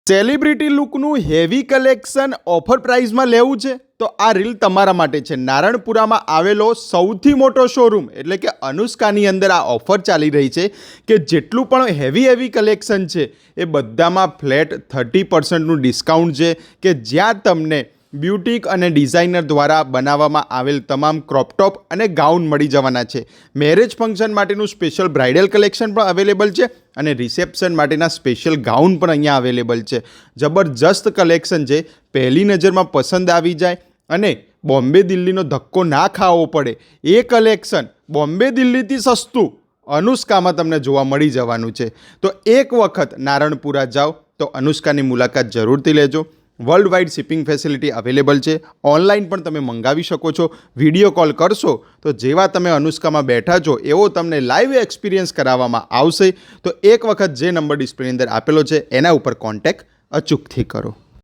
Celebrity લુકનું heavy collection offer પ્રાઇસમાં લેવું છે તો આ રીલ તમારા માટે છે। નારણપુરામાં આવેલો સૌથી મોટો શોરૂમ એટલે કે અનુષ્કાની અંદર આ ઓફર ચાલી રહી છે કે જેટલું પણ હેવી કલેક્શન છે એ બધામાં ફ્લેટ 30% ડિસ્કાઉન્ટ છે કે જ્યાં તમને બ્યુટિક અને ડિઝાઇનર દ્વારા બનાવવામાં આવેલ તમામ ક્રોપટોપ અને ગાઉન મળી જવાના છે। મેરેજ ફંક્શન માટેનું સ્પેશિયલ બ્રાઇડલ કલેક્શન પણ અવેલેબલ છે અને રિસેપ્શન માટેના સ્પેશિયલ ગાઉન પણ અહીંયા અવેલેબલ છે। જબરજસ્ત કલેક્શન છે, પહેલી નજરમાં પસંદ આવી જાય અને બોમ્બે દિલ્હીનો ધક્કો ના ખાવો પડે એ કલેક્શન બોમ્બે દિલ્હીથી સસ્તું અનુષ્કામાં તમને જોવા મળી જવાનું છે। તો એક વખત નારણપુરા જાઓ તો અનુષ્કાની મુલાકાત જરૂરથી લેજો। World wide shipping facility available છે, ઓનલાઈન પણ તમે મંગાવી શકો છો। વિડીયો કોલ કરશો તો જેવા તમે અનુષ્કામાં બેઠા છો એવો તમને લાઈવ એક્સપિરિયન્સ કરાવવામાં આવશે। તો એક વખત જે નંબર ડિસ્પ્લેની અંદર આપેલો છે એના ઉપર કોન્ટેક્ટ અચૂકથી કરો।